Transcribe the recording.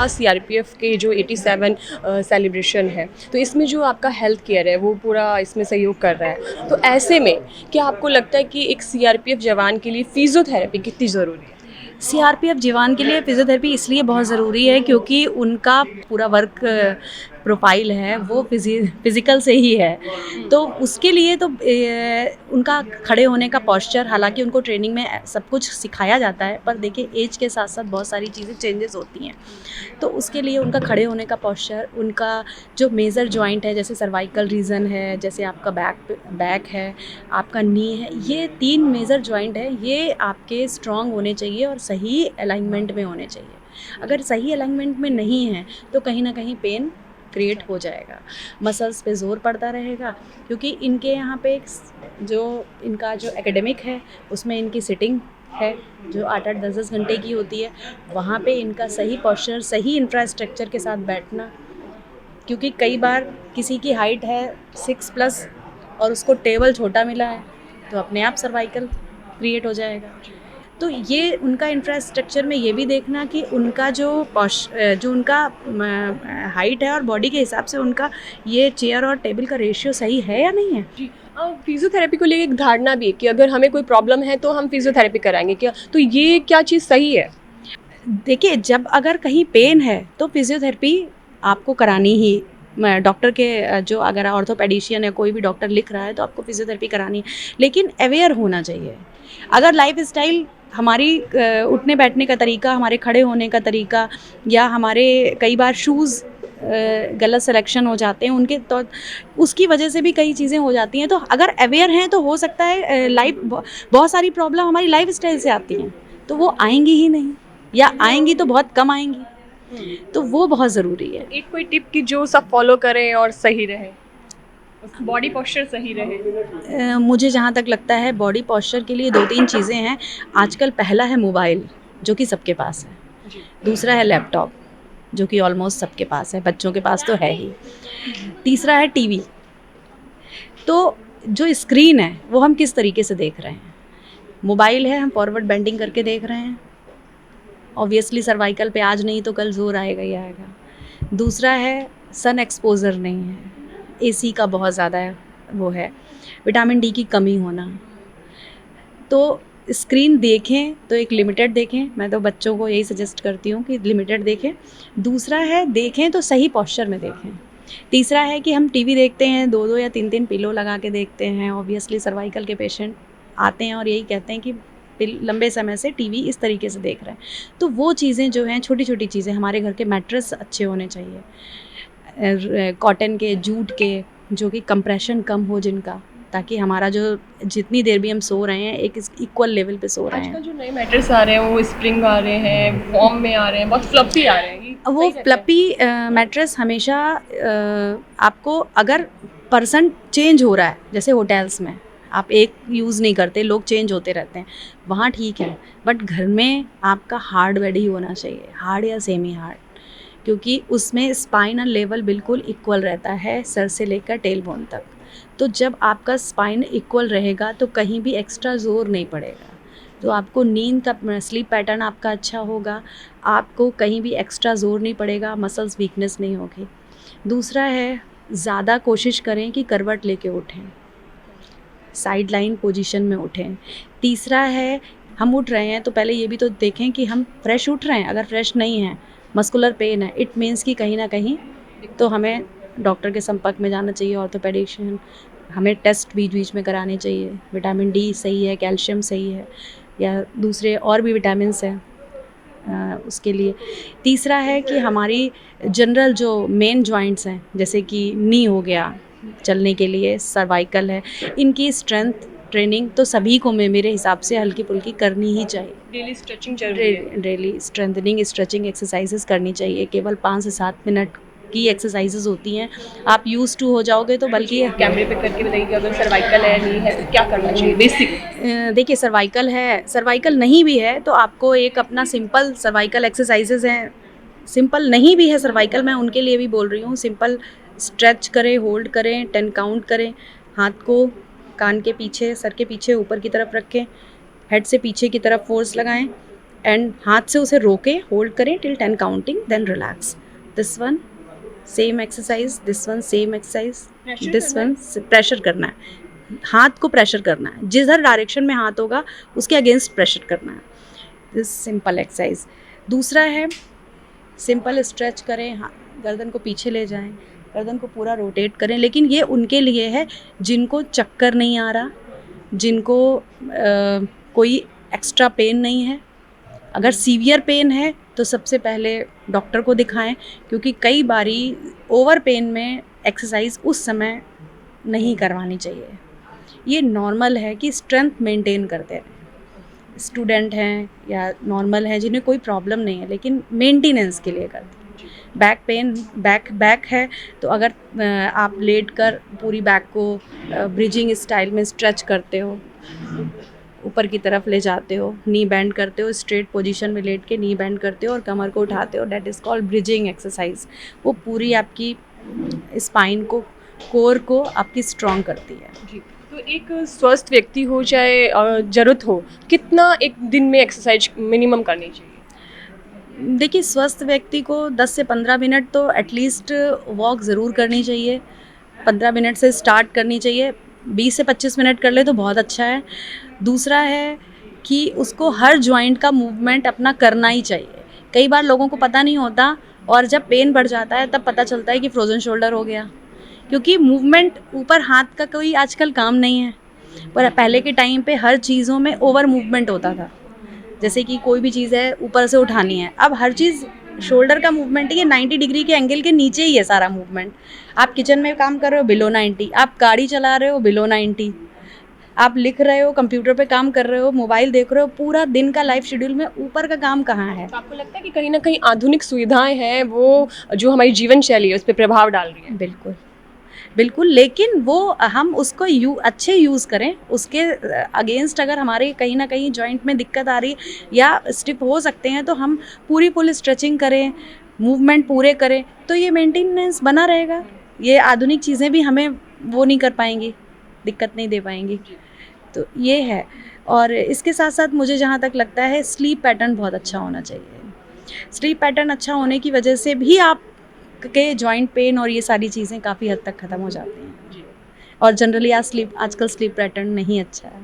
CRPF के जो 87 celebration है, तो इसमें जो आपका हेल्थ केयर है वो पूरा इसमें सहयोग कर रहा है। तो ऐसे में क्या आपको लगता है कि एक सीआरपीएफ जवान के लिए फिजियोथेरेपी कितनी ज़रूरी है? सीआरपीएफ जवान के लिए फिजियोथेरेपी इसलिए बहुत ज़रूरी है क्योंकि उनका पूरा वर्क प्रोफाइल है वो फिज़िकल से ही है। तो उसके लिए तो उनका खड़े होने का पोस्चर, हालांकि उनको ट्रेनिंग में सब कुछ सिखाया जाता है, पर देखिए एज के साथ साथ बहुत सारी चीज़ें चेंजेस होती हैं। तो उसके लिए उनका खड़े होने का पोस्चर, उनका जो मेजर जॉइंट है, जैसे सर्वाइकल रीजन है, जैसे आपका बैक है, आपका नी है, ये 3 मेजर जॉइंट है, ये आपके स्ट्रॉन्ग होने चाहिए और सही अलाइनमेंट में होने चाहिए। अगर सही अलाइनमेंट में नहीं है तो कहीं ना कहीं पेन क्रिएट हो जाएगा, मसल्स पे ज़ोर पड़ता रहेगा, क्योंकि इनके यहाँ पे जो इनका जो एकेडमिक है उसमें इनकी सिटिंग है जो 8-8 10-10 घंटे की होती है। वहाँ पे इनका सही पोस्चर, सही इंफ्रास्ट्रक्चर के साथ बैठना, क्योंकि कई बार किसी की हाइट है 6+ और उसको टेबल छोटा मिला है तो अपने आप सर्वाइकल क्रिएट हो जाएगा। तो ये उनका इंफ्रास्ट्रक्चर में ये भी देखना कि उनका जो उनका हाइट है और बॉडी के हिसाब से उनका ये चेयर और टेबल का रेशियो सही है या नहीं है। जी, फिजियोथेरेपी को लेकर एक धारणा भी है कि अगर हमें कोई प्रॉब्लम है तो हम फिजियोथेरेपी कराएंगे, क्या तो ये क्या चीज़ सही है? देखिए, जब अगर कहीं पेन है तो फिजियोथेरेपी आपको करानी ही, डॉक्टर के जो अगर ऑर्थोपेडिशियन है कोई भी डॉक्टर लिख रहा है तो आपको फिजियोथेरेपी करानी है, लेकिन अवेयर होना चाहिए। अगर लाइफ स्टाइल हमारी उठने बैठने का तरीका, हमारे खड़े होने का तरीका, या हमारे कई बार शूज़ गलत सिलेक्शन हो जाते हैं उनके, तो उसकी वजह से भी कई चीज़ें हो जाती हैं। तो अगर अवेयर हैं तो हो सकता है बहुत सारी प्रॉब्लम हमारी लाइफ स्टाइल से आती हैं, तो वो आएंगी ही नहीं, या आएंगी तो बहुत कम आएंगी। तो वो बहुत ज़रूरी है। एक कोई टिप कि जो सब फॉलो करें और सही रहे, बॉडी पोस्चर सही रहे? मुझे जहाँ तक लगता है बॉडी पोस्चर के लिए 2-3 चीज़ें हैं आजकल। पहला है मोबाइल, जो कि सबके पास है। दूसरा है लैपटॉप, जो कि ऑलमोस्ट सबके पास है, बच्चों के पास तो है ही। तीसरा है टीवी। तो जो स्क्रीन है वो हम किस तरीके से देख रहे हैं। मोबाइल है, हम फॉरवर्ड बेंडिंग करके देख रहे हैं, ऑब्वियसली सर्वाइकल पे आज नहीं तो कल जोर आएगा ही आएगा। दूसरा है सन एक्सपोजर नहीं है, एसी का बहुत ज़्यादा वो है, विटामिन डी की कमी होना। तो स्क्रीन देखें तो एक लिमिटेड देखें, मैं तो बच्चों को यही सजेस्ट करती हूँ कि लिमिटेड देखें। दूसरा है देखें तो सही पोस्चर में देखें। तीसरा है कि हम टीवी देखते हैं, 2-2 या 3-3 पिलो लगा के देखते हैं, ऑब्वियसली सर्वाइकल के पेशेंट आते हैं और यही कहते हैं कि लंबे समय से टीवी इस तरीके से देख रहे हैं। तो वो चीज़ें जो हैं, छोटी छोटी चीज़ें, हमारे घर के मैट्रेस अच्छे होने चाहिए, कॉटन के, जूट के, जो कि कंप्रेशन कम हो जिनका, ताकि हमारा जो जितनी देर भी हम सो रहे हैं एक इक्वल लेवल पे सो रहे हैं। आजकल जो नए मैट्रेस आ रहे हैं वो स्प्रिंग आ रहे हैं, फॉर्म में आ रहे हैं, बहुत फ्लफी आ रहे हैं। वो फ्लफी मैट्रेस हमेशा आपको, अगर पर्सन चेंज हो रहा है, जैसे होटल्स में आप एक यूज़ नहीं करते, लोग चेंज होते रहते हैं, वहाँ ठीक है, बट घर में आपका हार्ड बेड ही होना चाहिए, हार्ड या सेमी हार्ड, क्योंकि उसमें स्पाइनल लेवल बिल्कुल इक्वल रहता है सर से लेकर टेल बोन तक। तो जब आपका स्पाइन इक्वल रहेगा तो कहीं भी एक्स्ट्रा जोर नहीं पड़ेगा, तो आपको नींद का स्लीप पैटर्न आपका अच्छा होगा, आपको कहीं भी एक्स्ट्रा जोर नहीं पड़ेगा, मसल्स वीकनेस नहीं होगी। दूसरा है ज़्यादा कोशिश करें कि करवट लेके उठें, साइड लाइन पोजीशन में उठें। तीसरा है हम उठ रहे हैं तो पहले ये भी तो देखें कि हम फ्रेश उठ रहे हैं। अगर फ्रेश नहीं है, मस्कुलर पेन है, इट मीन्स कि कहीं ना कहीं तो हमें डॉक्टर के संपर्क में जाना चाहिए, ऑर्थोपेडिशियन। हमें टेस्ट बीच बीच में कराने चाहिए, विटामिन डी सही है, कैल्शियम सही है, या दूसरे और भी विटामिन्स हैं उसके लिए। तीसरा है कि हमारी जनरल जो मेन जॉइंट्स हैं, जैसे कि नी हो गया चलने के लिए, सर्वाइकल है, इनकी स्ट्रेंथ ट्रेनिंग तो सभी को मेरे हिसाब से हल्की फुल्की करनी ही चाहिए। डेली स्ट्रेचिंग जरूरी है। डेली स्ट्रेंथनिंग स्ट्रेचिंग एक्सरसाइजेस करनी चाहिए, केवल 5 से 7 मिनट की एक्सरसाइजेस होती हैं, आप यूज़ टू हो जाओगे तो बल्कि कैमरे पे करके बताइए कि अगर सर्वाइकल है नहीं है तो क्या करना चाहिए बेसिक। देखिए, सर्वाइकल है, सर्वाइकल नहीं भी है तो आपको एक अपना सिंपल सर्वाइकल एक्सरसाइजेस हैं, सिंपल नहीं भी है सर्वाइकल, मैं उनके लिए भी बोल रही हूँ। सिंपल स्ट्रेच करें, होल्ड करें, 10 काउंट करें, हाथ को कान के पीछे, सर के पीछे ऊपर की तरफ रखें, हेड से पीछे की तरफ फोर्स लगाएं, एंड हाथ से उसे रोके, होल्ड करें till 10 counting, then relax. This one same exercise, this one same exercise, this one pressure करना है, हाथ को प्रेशर करना है, जिधर डायरेक्शन में हाथ होगा उसके अगेंस्ट प्रेशर करना है. This simple exercise. दूसरा है सिंपल स्ट्रेच करें, गर्दन को पीछे ले जाएं, गर्दन को पूरा रोटेट करें. लेकिन ये उनके लिए है जिनको चक्कर नहीं आ रहा, जिनको कोई एक्स्ट्रा पेन नहीं है. अगर सीवियर पेन है तो सबसे पहले डॉक्टर को दिखाएं, क्योंकि कई बारी ओवर पेन में एक्सरसाइज उस समय नहीं करवानी चाहिए. ये नॉर्मल है कि स्ट्रेंथ मेंटेन करते हैं. स्टूडेंट हैं या नॉर्मल हैं जिन्हें कोई प्रॉब्लम नहीं है, लेकिन मेंटेनेंस के लिए करते हैं. बैक पेन, बैक है तो अगर आप लेट कर पूरी बैक को ब्रिजिंग स्टाइल में स्ट्रेच करते हो, ऊपर की तरफ ले जाते हो, नी बेंड करते हो, स्ट्रेट पोजीशन में लेट के नी बेंड करते हो और कमर को उठाते हो, that is called bridging exercise. वो पूरी आपकी स्पाइन को, कोर को आपकी स्ट्रॉन्ग करती है. जी, तो एक स्वस्थ व्यक्ति हो चाहे ज़रूरत हो, कितना एक दिन में एक्सरसाइज मिनिमम करनी चाहिए? देखिए, स्वस्थ व्यक्ति को 10 से 15 मिनट तो एटलीस्ट वॉक ज़रूर करनी चाहिए. 15 मिनट से स्टार्ट करनी चाहिए, 20 से 25 मिनट कर ले तो बहुत अच्छा है. दूसरा है कि उसको हर जॉइंट का मूवमेंट अपना करना ही चाहिए. कई बार लोगों को पता नहीं होता और जब पेन बढ़ जाता है तब पता चलता है कि फ्रोज़न शोल्डर हो गया, क्योंकि मूवमेंट, ऊपर हाथ का कोई आजकल काम नहीं है. पर पहले के टाइम पे हर चीज़ों में ओवर मूवमेंट होता था. जैसे कि कोई भी चीज़ है ऊपर से उठानी है, अब हर चीज़ शोल्डर का मूवमेंट है, 90 डिग्री के एंगल के नीचे ही है सारा मूवमेंट. आप किचन में काम कर रहे हो बिलो 90, आप गाड़ी चला रहे हो बिलो 90, आप लिख रहे हो, कंप्यूटर पे काम कर रहे हो, मोबाइल देख रहे हो, पूरा दिन का लाइफ शेड्यूल में ऊपर का काम कहाँ है? तो आपको लगता है कि कहीं ना कहीं आधुनिक सुविधाएं हैं वो जो हमारी जीवन शैली है उस पर प्रभाव डाल रही है? बिल्कुल बिल्कुल, लेकिन वो हम उसको अच्छे यूज़ करें. उसके अगेंस्ट अगर हमारे कहीं ना कहीं जॉइंट में दिक्कत आ रही या स्टिफ हो सकते हैं तो हम पूरी फुल स्ट्रेचिंग करें, मूवमेंट पूरे करें, तो ये मेंटेनेंस बना रहेगा. ये आधुनिक चीज़ें भी हमें वो नहीं कर पाएंगी, दिक्कत नहीं दे पाएंगी. तो ये है. और इसके साथ साथ मुझे जहाँ तक लगता है स्लीप पैटर्न बहुत अच्छा होना चाहिए. स्लीप पैटर्न अच्छा होने की वजह से भी आप के जॉइंट पेन और ये सारी चीज़ें काफ़ी हद तक ख़त्म हो जाती हैं. और जनरली आजकल स्लीप पैटर्न नहीं अच्छा है.